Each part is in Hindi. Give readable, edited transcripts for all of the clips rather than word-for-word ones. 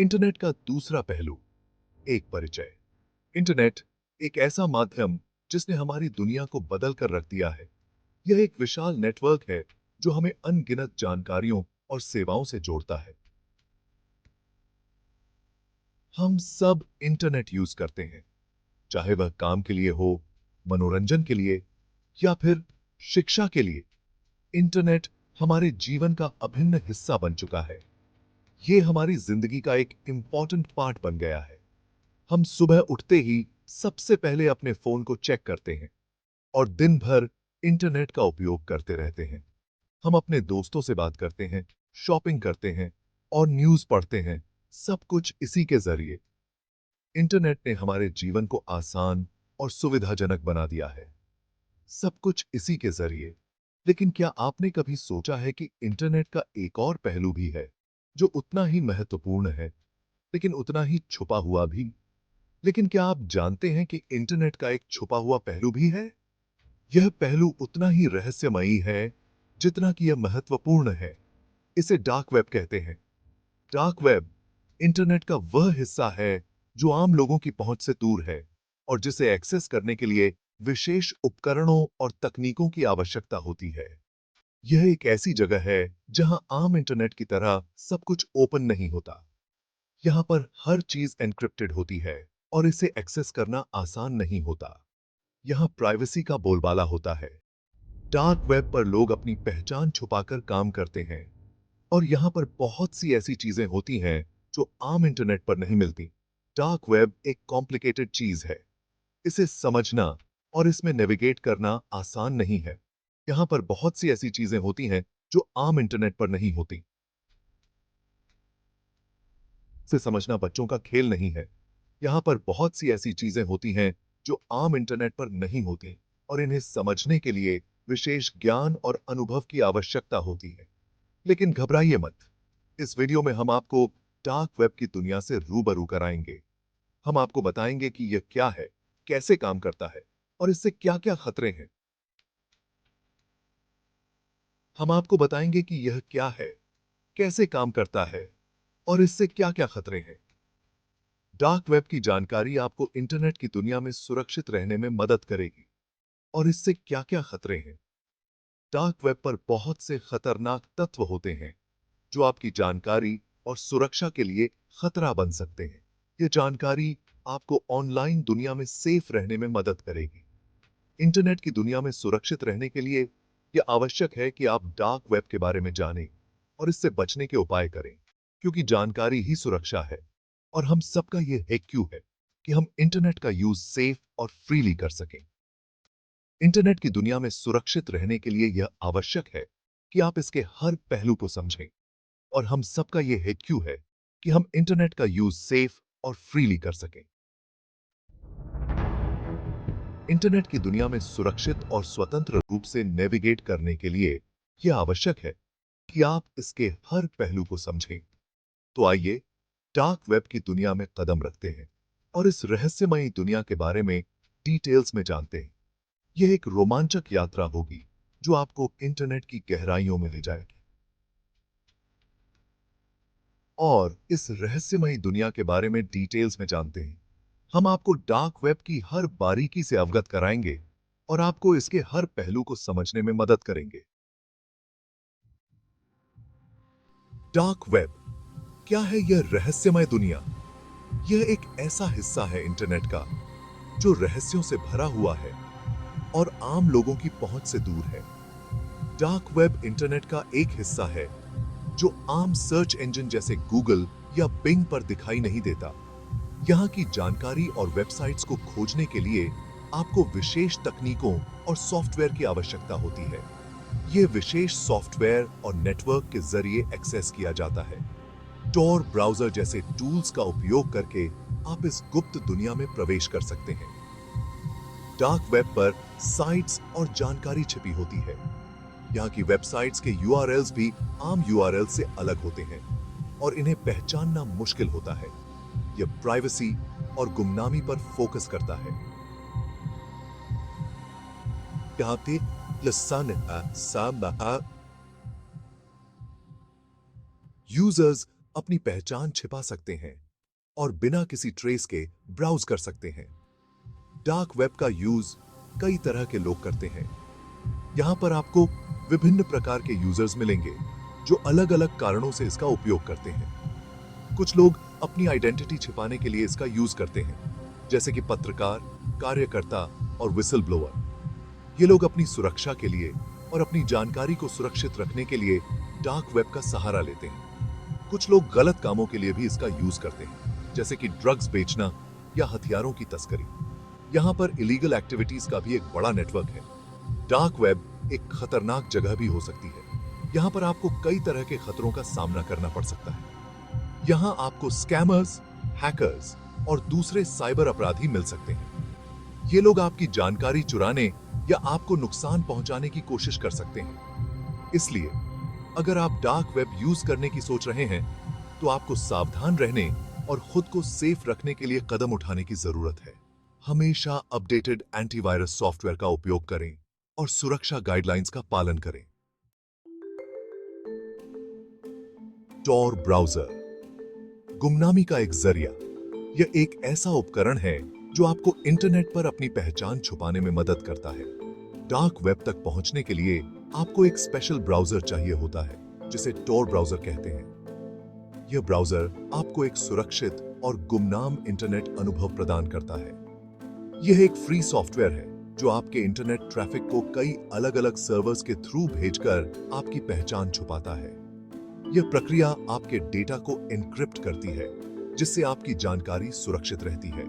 इंटरनेट का दूसरा पहलू, एक परिचय। इंटरनेट एक ऐसा माध्यम जिसने हमारी दुनिया को बदल कर रख दिया है। यह एक विशाल नेटवर्क है जो हमें अनगिनत जानकारियों और सेवाओं से जोड़ता है। हम सब इंटरनेट यूज करते हैं, चाहे वह काम के लिए हो, मनोरंजन के लिए या फिर शिक्षा के लिए। इंटरनेट हमारे जीवन का अभिन्न हिस्सा बन चुका है। यह हमारी जिंदगी का एक इंपॉर्टेंट पार्ट बन गया है। हम सुबह उठते ही सबसे पहले अपने फोन को चेक करते हैं और दिन भर इंटरनेट का उपयोग करते रहते हैं। हम अपने दोस्तों से बात करते हैं, शॉपिंग करते हैं और न्यूज़ पढ़ते हैं, सब कुछ इसी के जरिए। इंटरनेट ने हमारे जीवन को आसान और सुविधाजनक बना दिया है, सब कुछ इसी के जरिए। लेकिन क्या आपने कभी सोचा है कि इंटरनेट का एक और पहलू भी है जो उतना ही महत्वपूर्ण है, लेकिन उतना ही छुपा हुआ भी? लेकिन क्या आप जानते हैं कि इंटरनेट का एक छुपा हुआ पहलू भी है? यह पहलू उतना ही रहस्यमयी है जितना कि यह महत्वपूर्ण है। इसे डार्क वेब कहते हैं। डार्क वेब इंटरनेट का वह हिस्सा है जो आम लोगों की पहुंच से दूर है और जिसे एक्सेस करने के लिए विशेष उपकरणों और तकनीकों की आवश्यकता होती है। यह एक ऐसी जगह है जहां आम इंटरनेट की तरह सब कुछ ओपन नहीं होता। यहाँ पर हर चीज एन्क्रिप्टेड होती है और इसे एक्सेस करना आसान नहीं होता। यहाँ प्राइवेसी का बोलबाला होता है। डार्क वेब पर लोग अपनी पहचान छुपाकर काम करते हैं और यहाँ पर बहुत सी ऐसी चीजें होती हैं जो आम इंटरनेट पर नहीं मिलती। डार्क वेब एक कॉम्प्लिकेटेड चीज है। इसे समझना और इसमें नेविगेट करना आसान नहीं है। यहाँ पर बहुत सी ऐसी चीजें होती हैं जो आम इंटरनेट पर नहीं होती। इसे समझना बच्चों का खेल नहीं है। यहाँ पर बहुत सी ऐसी चीजें होती हैं जो आम इंटरनेट पर नहीं होती और इन्हें समझने के लिए विशेष ज्ञान और अनुभव की आवश्यकता होती है। लेकिन घबराइए मत। इस वीडियो में हम आपको डार्क वेब की दुनिया से रूबरू कराएंगे। हम आपको बताएंगे कि यह क्या है, कैसे काम करता है और इससे क्या-क्या खतरे हैं। हम आपको बताएंगे कि यह क्या है, कैसे काम करता है और इससे क्या-क्या खतरे हैं। डार्क वेब की जानकारी आपको इंटरनेट की दुनिया में सुरक्षित रहने में मदद करेगी और इससे क्या-क्या खतरे हैं। डार्क वेब पर बहुत से खतरनाक तत्व होते हैं जो आपकी जानकारी और सुरक्षा के लिए खतरा बन सकते हैं। ये जानकारी आपको ऑनलाइन दुनिया में सेफ रहने में मदद करेगी। इंटरनेट की दुनिया में सुरक्षित रहने के लिए यह आवश्यक है कि आप डार्क वेब के बारे में जानें और इससे बचने के उपाय करें, क्योंकि जानकारी ही सुरक्षा है। और हम सबका यह हेक्यू है कि हम इंटरनेट का यूज सेफ और फ्रीली कर सकें। इंटरनेट की दुनिया में सुरक्षित रहने के लिए यह आवश्यक है कि आप इसके हर पहलू को समझें। और हम सबका यह हेक्यू है कि हम इंटरनेट का यूज सेफ और फ्रीली कर सकें। इंटरनेट की दुनिया में सुरक्षित और स्वतंत्र रूप से नेविगेट करने के लिए यह आवश्यक है कि आप इसके हर पहलू को समझें। तो आइए डार्क वेब की दुनिया में कदम रखते हैं और इस रहस्यमयी दुनिया के बारे में डिटेल्स में जानते हैं। यह एक रोमांचक यात्रा होगी जो आपको इंटरनेट की गहराइयों में ले जाएगी। और इस रहस्यमयी दुनिया के बारे में डिटेल्स में जानते हैं। हम आपको डार्क वेब की हर बारीकी से अवगत कराएंगे और आपको इसके हर पहलू को समझने में मदद करेंगे। डार्क वेब क्या है यह रहस्यमय दुनिया? यह एक ऐसा हिस्सा है इंटरनेट का जो रहस्यों से भरा हुआ है और आम लोगों की पहुंच से दूर है। डार्क वेब इंटरनेट का एक हिस्सा है जो आम सर्च इंजन जैसे गूगल या बिंग पर दिखाई नहीं देता। यहाँ की जानकारी और वेबसाइट्स को खोजने के लिए आपको विशेष तकनीकों और सॉफ्टवेयर की आवश्यकता होती है। ये विशेष सॉफ्टवेयर और नेटवर्क के जरिए एक्सेस किया जाता है। टॉर ब्राउजर जैसे टूल्स का उपयोग करके आप इस गुप्त दुनिया में प्रवेश कर सकते हैं। डार्क वेब पर साइट्स और जानकारी छिपी होती है। यहाँ की वेबसाइट्स के यूआरएल्स भी आम यूआरएल से अलग होते हैं और इन्हें पहचानना मुश्किल होता है। यह प्राइवेसी और गुमनामी पर फोकस करता है। यहाँ पे यूजर्स अपनी पहचान छिपा सकते हैं और बिना किसी ट्रेस के ब्राउज कर सकते हैं। डार्क वेब का यूज कई तरह के लोग करते हैं। यहां पर आपको विभिन्न प्रकार के यूजर्स मिलेंगे जो अलग अलग कारणों से इसका उपयोग करते हैं। कुछ लोग अपनी आइडेंटिटी छिपाने के लिए इसका यूज करते हैं, जैसे कि पत्रकार, कार्यकर्ता और विसल ब्लोअर। ये लोग अपनी सुरक्षा के लिए और अपनी जानकारी को सुरक्षित रखने के लिए डार्क वेब का सहारा लेते हैं। कुछ लोग गलत कामों के लिए भी इसका यूज करते हैं, जैसे कि ड्रग्स बेचना या हथियारों की तस्करी। यहां पर इलीगल एक्टिविटीज का भी एक बड़ा नेटवर्क है। डार्क वेब एक खतरनाक जगह भी हो सकती है। यहां पर आपको कई तरह के खतरों का सामना करना पड़ सकता है। यहां आपको स्कैमर्स, हैकर्स और दूसरे साइबर अपराधी मिल सकते हैं। ये लोग आपकी जानकारी चुराने या आपको नुकसान पहुंचाने की कोशिश कर सकते हैं। इसलिए अगर आप डार्क वेब यूज करने की सोच रहे हैं, तो आपको सावधान रहने और खुद को सेफ रखने के लिए कदम उठाने की जरूरत है। हमेशा अपडेटेड एंटीवायरस सॉफ्टवेयर का उपयोग करें और सुरक्षा गाइडलाइंस का पालन करें। टॉर ब्राउजर गुमनामी का एक जरिया। यह एक ऐसा उपकरण है जो आपको इंटरनेट पर अपनी पहचान छुपाने में मदद करता है। डार्क वेब तक पहुंचने के लिए आपको एक स्पेशल ब्राउजर चाहिए होता है, जिसे टॉर ब्राउजर कहते हैं। यह ब्राउजर आपको एक सुरक्षित और गुमनाम इंटरनेट अनुभव प्रदान करता है। यह एक फ्री सॉफ्टवेयर है जो आपके इंटरनेट ट्रैफिक को कई अलग अलग सर्वर्स के थ्रू भेजकर आपकी पहचान छुपाता है। यह प्रक्रिया आपके डेटा को एन्क्रिप्ट करती है, जिससे आपकी जानकारी सुरक्षित रहती है।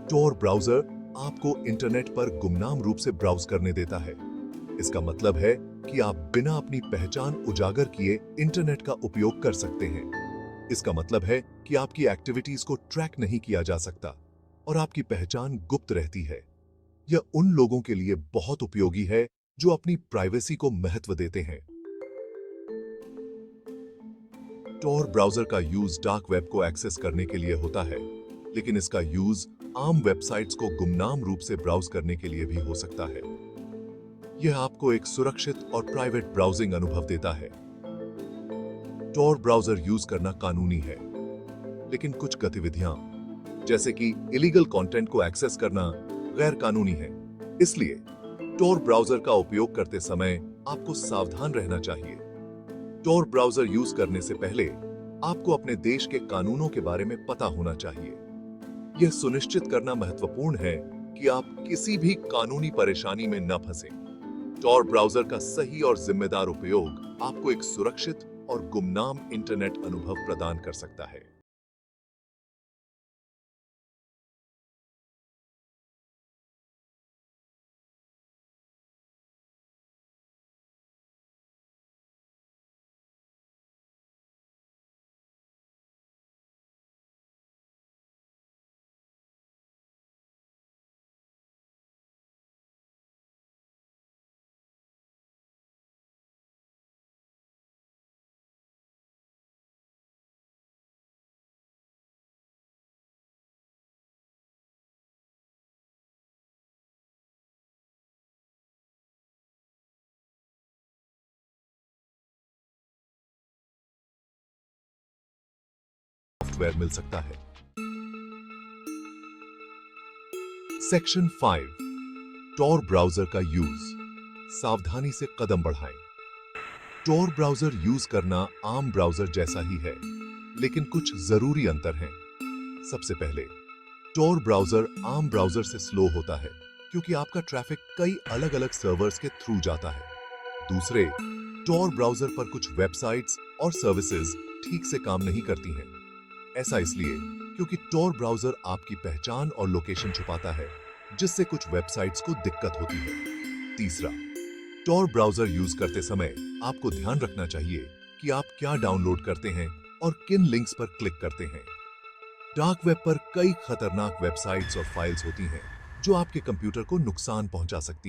टॉर ब्राउजर आपको इंटरनेट पर गुमनाम रूप से ब्राउज करने देता है। इसका मतलब है कि आप बिना अपनी पहचान उजागर किए इंटरनेट का उपयोग कर सकते हैं। इसका मतलब है कि आपकी एक्टिविटीज को ट्रैक नहीं किया जा सकता और आपकी पहचान गुप्त रहती है। यह उन लोगों के लिए बहुत उपयोगी है जो अपनी प्राइवेसी को महत्व देते हैं। टॉर ब्राउजर का यूज डार्क वेब को एक्सेस करने के लिए होता है, लेकिन इसका यूज आम वेबसाइट्स को गुमनाम रूप से ब्राउज करने के लिए भी हो सकता है। यह आपको एक सुरक्षित और प्राइवेट ब्राउजिंग अनुभव देता है। टॉर ब्राउजर यूज करना कानूनी है, लेकिन कुछ गतिविधियां, जैसे कि इलीगल कंटेंट को एक्सेस करना, गैर कानूनी है। इसलिए टॉर ब्राउजर का उपयोग करते समय आपको सावधान रहना चाहिए। टॉर ब्राउजर यूज करने से पहले आपको अपने देश के कानूनों के बारे में पता होना चाहिए। यह सुनिश्चित करना महत्वपूर्ण है कि आप किसी भी कानूनी परेशानी में न फंसें। टॉर ब्राउजर का सही और जिम्मेदार उपयोग आपको एक सुरक्षित और गुमनाम इंटरनेट अनुभव प्रदान कर सकता है। सॉफ्टवेयर मिल सकता है। सेक्शन 5, टॉर ब्राउजर का यूज। सावधानी से कदम बढ़ाएं। टॉर ब्राउजर यूज करना आम ब्राउजर जैसा ही है, लेकिन कुछ जरूरी अंतर हैं। सबसे पहले, टॉर ब्राउजर आम ब्राउजर से स्लो होता है, क्योंकि आपका ट्रैफिक कई अलग अलग सर्वर्स के थ्रू जाता है। दूसरे, टॉर ब्राउजर पर कुछ वेबसाइट्स और सर्विसेज ठीक से काम नहीं करती हैं। ऐसा इसलिए क्योंकि टॉर ब्राउजर आपकी पहचान और लोकेशन छुपाता है, जिससे कुछ वेबसाइट्स को दिक्कत होती है। तीसरा, टॉर ब्राउजर यूज करते समय आपको ध्यान रखना चाहिए कि आप क्या डाउनलोड करते हैं और किन लिंक्स पर क्लिक करते हैं। डार्क वेब पर कई खतरनाक वेबसाइट्स और फाइल्स होती हैं जो आपके कंप्यूटर को नुकसान पहुंचा सकती हैं।